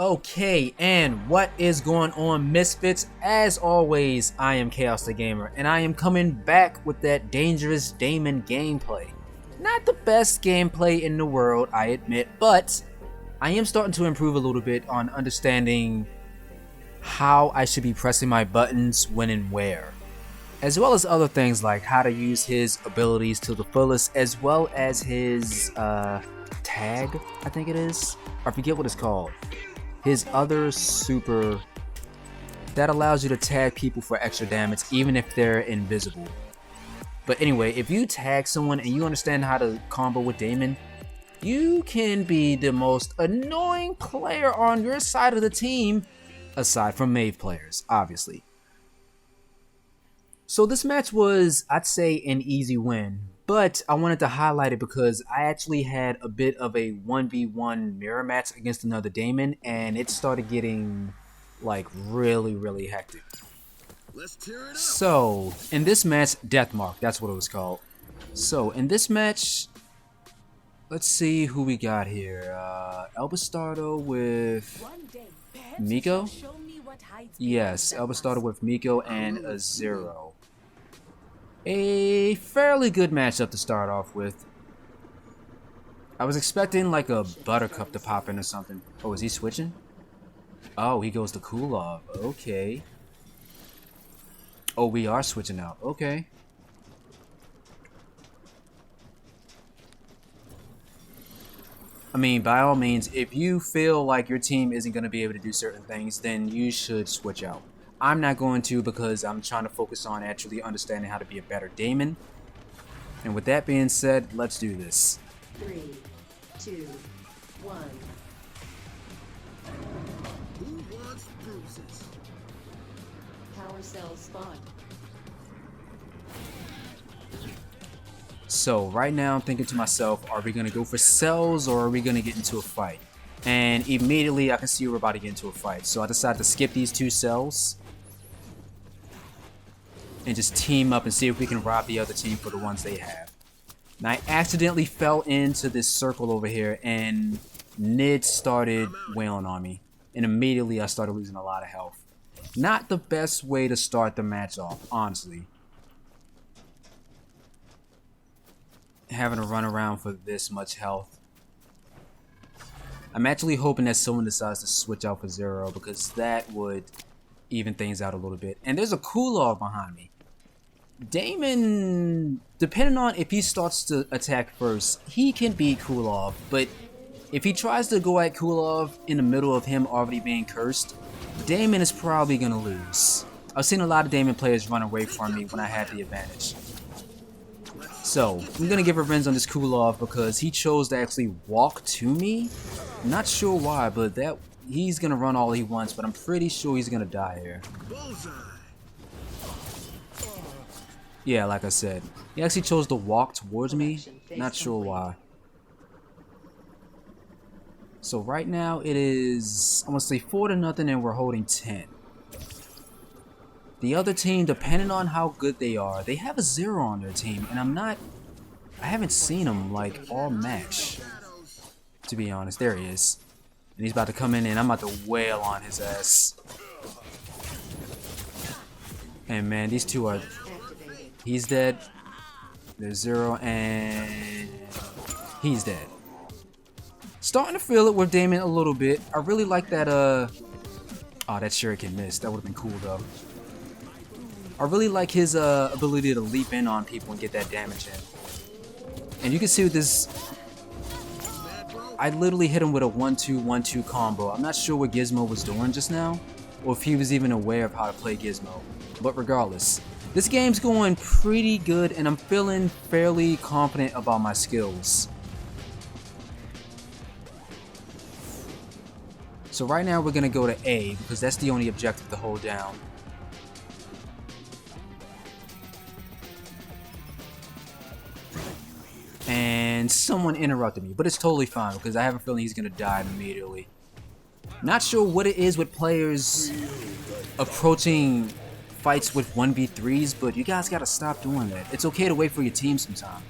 Okay, and what is going on, Misfits? As always, I am Chaos the Gamer, and I am coming back with that dangerous Daemon gameplay. Not the best gameplay in the world, I admit, but I am starting to improve a little bit on understanding how I should be pressing my buttons when and where, as well as other things like how to use his abilities to the fullest, as well as his tag, I think it is. I forget what it's called. His other super that allows you to tag people for extra damage even if they're invisible. But anyway, if you tag someone and you understand how to combo with Daemon, you can be the most annoying player on your side of the team, aside from Mave players, obviously. So this match was, I'd say, an easy win, but I wanted to highlight it because I actually had a bit of a 1v1 mirror match against another Daemon, and it started getting like really hectic. Let's tear it up. So in this match, Death Mark, that's what it was called. So in this match, let's see who we got here. Elbastardo with Miko? Yes, Elbastardo with Miko and a Zero. A fairly good matchup to start off with. I was expecting like a Buttercup to pop in or something. Oh, is he switching? Oh, he goes to Kulov. Okay. Oh, we are switching out. Okay. I mean, by all means, if you feel like your team isn't going to be able to do certain things, then you should switch out. I'm not going to because I'm trying to focus on actually understanding how to be a better Daemon. And with that being said, let's do this. 3, 2, 1. Who wants bruises? Power cell spawn. So right now I'm thinking to myself, are we going to go for cells or are we going to get into a fight? And immediately I can see we're about to get into a fight. So I decided to skip these two cells and just team up and see if we can rob the other team for the ones they have. And I accidentally fell into this circle over here and Nid started wailing on me. And immediately I started losing a lot of health. Not the best way to start the match off, honestly. Having to run around for this much health. I'm actually hoping that someone decides to switch out for Zero because that would even things out a little bit. And there's a Kulov behind me. Daemon, depending on if he starts to attack first, he can beat Kulov, but if he tries to go at Kulov in the middle of him already being cursed, Daemon is probably going to lose. I've seen a lot of Daemon players run away from me when I had the advantage. So, I'm going to give revenge on this Kulov because he chose to actually walk to me. I'm not sure why, but he's going to run all he wants, but I'm pretty sure he's going to die here. Bullseye. Yeah, like I said, he actually chose to walk towards me. Not sure why. So right now it is, I'm going to say 4-0 and we're holding 10. The other team, depending on how good they are, they have a Zero on their team, and I haven't seen him like all match, to be honest. There he is. And he's about to come in and I'm about to wail on his ass. And man, these two are, he's dead. There's Zero and he's dead. Starting to feel it with Daemon a little bit. I really like that, oh, that shuriken missed. That would have been cool though. I really like his ability to leap in on people and get that damage in. And you can see with this, I literally hit him with a 1-2-1-2 combo. I'm not sure what Gizmo was doing just now, or if he was even aware of how to play Gizmo. But regardless, this game's going pretty good and I'm feeling fairly confident about my skills. So right now we're going to go to A because that's the only objective to hold down. And someone interrupted me, but it's totally fine because I have a feeling he's going to die immediately. Not sure what it is with players approaching fights with 1v3s, but you guys got to stop doing that. It's okay to wait for your team sometime.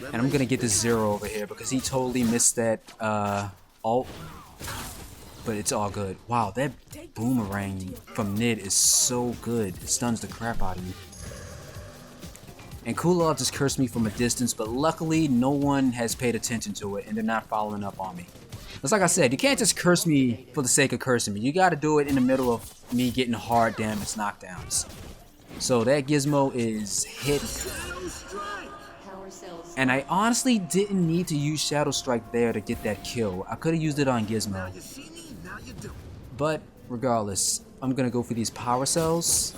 And I'm going to get this Zero over here because he totally missed that ult. But it's all good. Wow, that boomerang from Nid is so good. It stuns the crap out of you. And Kulov just cursed me from a distance, but luckily no one has paid attention to it and they're not following up on me. It's like I said, you can't just curse me for the sake of cursing me. You gotta do it in the middle of me getting hard damage knockdowns. So that gizmo is hit. And I honestly didn't need to use Shadow Strike there to get that kill. I could have used it on Gizmo. But regardless, I'm gonna go for these power cells.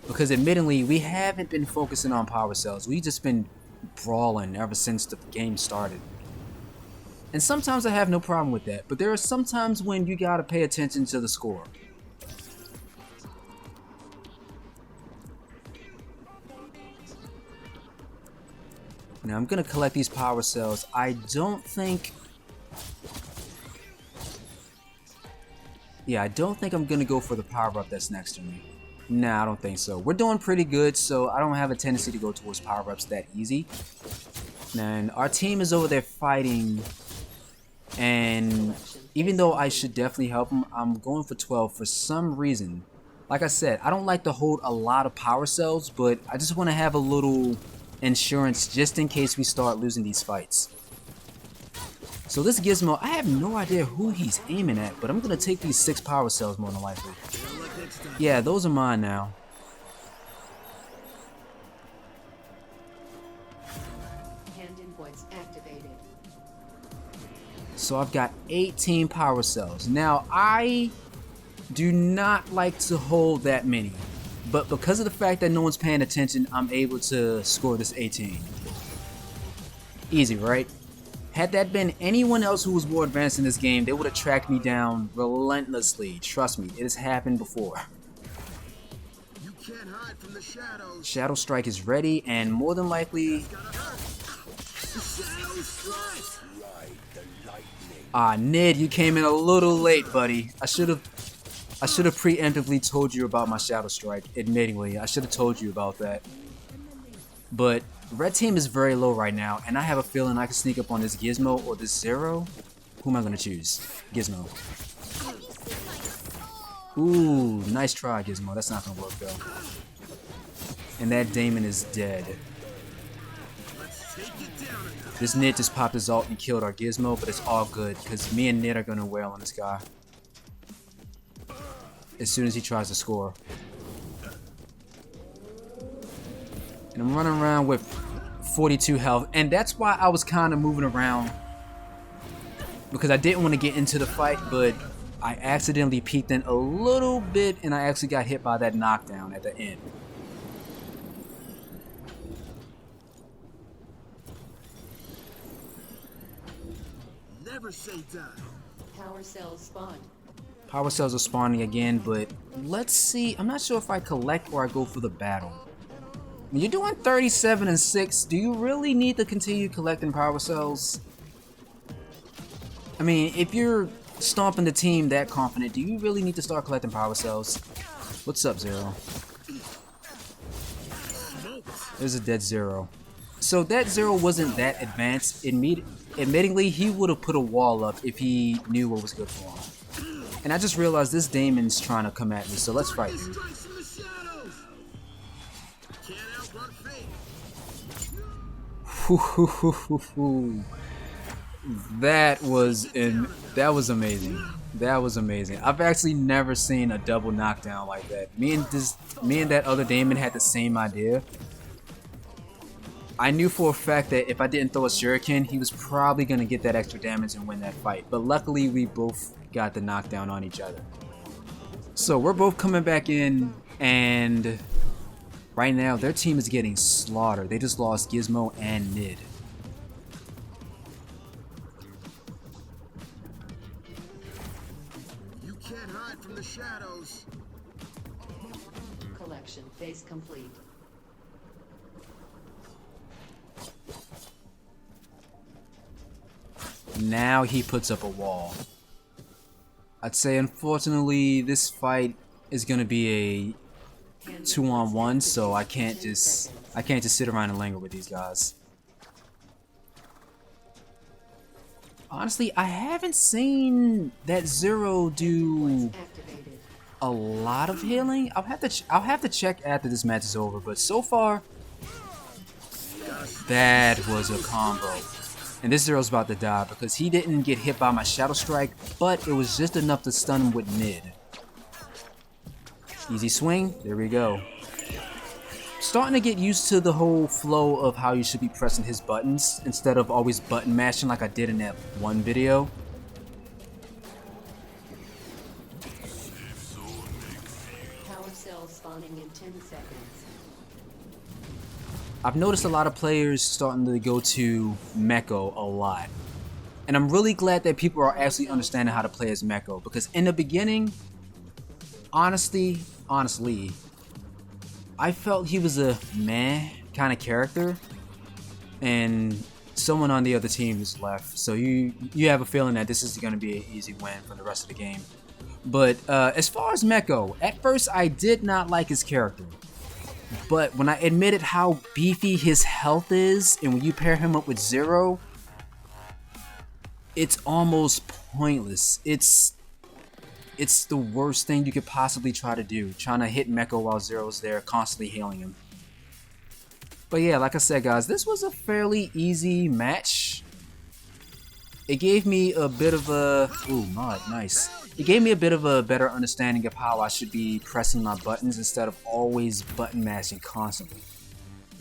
Because admittedly, we haven't been focusing on power cells. We've just been brawling ever since the game started. And sometimes I have no problem with that. But there are some times when you gotta pay attention to the score. Now I'm gonna collect these power cells. I don't think I'm gonna go for the power up that's next to me. Nah, I don't think so. We're doing pretty good, so I don't have a tendency to go towards power ups that easy. And our team is over there fighting, and even though I should definitely help them, I'm going for 12 for some reason. Like I said, I don't like to hold a lot of power cells, but I just want to have a little insurance just in case we start losing these fights. So this Gizmo, I have no idea who he's aiming at, but I'm gonna take these 6 power cells more than likely. Yeah, those are mine now. Hand inputs activated. So I've got 18 power cells. Now I do not like to hold that many, but because of the fact that no one's paying attention, I'm able to score this 18. Easy, right? Had that been anyone else who was more advanced in this game, they would have tracked me down relentlessly. Trust me, it has happened before. You can't hide from the shadows. Shadow Strike is ready, and more than likely... Ah, Nid, you came in a little late, buddy. I should have preemptively told you about my Shadow Strike, admittingly. I should have told you about that. But red team is very low right now, and I have a feeling I can sneak up on this Gizmo or this Zero. Who am I going to choose? Gizmo. Ooh, nice try, Gizmo. That's not going to work, though. And that Daemon is dead. This Nid just popped his ult and killed our Gizmo, but it's all good, because me and Nid are going to wail on this guy as soon as he tries to score. And I'm running around with 42 health, and that's why I was kind of moving around, because I didn't want to get into the fight, but I accidentally peeked in a little bit, and I actually got hit by that knockdown at the end. Never say die. Power cells spawned. Power cells are spawning again, but let's see. I'm not sure if I collect or I go for the battle. When you're doing 37 and 6, do you really need to continue collecting power cells? I mean, if you're stomping the team that confident, do you really need to start collecting power cells? What's up, Zero? There's a dead Zero. So that Zero wasn't that advanced. Admittingly, he would have put a wall up if he knew what was good for him. And I just realized this Daemon's trying to come at me, so let's fight, dude. That was amazing. That was amazing. I've actually never seen a double knockdown like that. Me and that other Daemon had the same idea. I knew for a fact that if I didn't throw a shuriken, he was probably gonna get that extra damage and win that fight. But luckily, we both got the knockdown on each other. So we're both coming back in, and right now their team is getting slaughtered. They just lost Gizmo and Nid. You can't hide from the shadows. Collection phase complete. Now he puts up a wall. I'd say unfortunately this fight is gonna be a 2-on-1, so I can't just sit around and linger with these guys. Honestly, I haven't seen that Zero do Activated. a lot of healing. I'll have to check after this match is over. But so far, that was a combo. And this Zero's about to die because he didn't get hit by my Shadow Strike, but it was just enough to stun him with mid. Easy swing. There we go. Starting to get used to the whole flow of how you should be pressing his buttons instead of always button mashing like I did in that one video. Power cell spawning in 10 seconds. I've noticed a lot of players starting to go to Meko a lot. And I'm really glad that people are actually understanding how to play as Meko, because in the beginning, honestly, I felt he was a meh kind of character, and someone on the other team is left. So you have a feeling that this is going to be an easy win for the rest of the game. But as far as Meko, at first I did not like his character. But when I admitted how beefy his health is, and when you pair him up with Zero, it's almost pointless. It's the worst thing you could possibly try to do, trying to hit Meko while Zero's there, constantly healing him. But yeah, like I said, guys, this was a fairly easy match. It gave me a bit of a... Ooh, mod, nice. It gave me a bit of a better understanding of how I should be pressing my buttons instead of always button mashing constantly.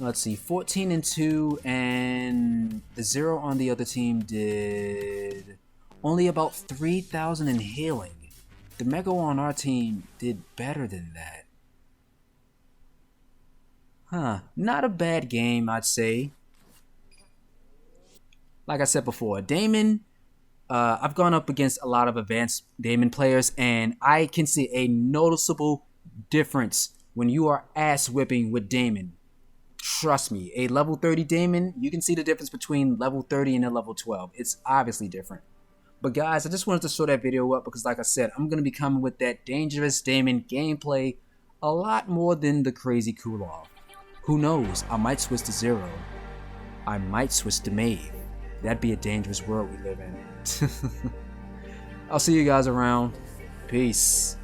Let's see, 14 and 2, and the Zero on the other team did only about 3,000 in healing. The Meko on our team did better than that. Huh, not a bad game, I'd say. Like I said before, Daemon, I've gone up against a lot of advanced Daemon players, and I can see a noticeable difference when you are ass whipping with Daemon. Trust me, a level 30 Daemon, you can see the difference between level 30 and a level 12. It's obviously different. But guys, I just wanted to show that video up because like I said, I'm going to be coming with that dangerous Daemon gameplay a lot more than the crazy cool-off. Who knows, I might switch to Zero. I might switch to Maeve. That'd be a dangerous world we live in. I'll see you guys around. Peace.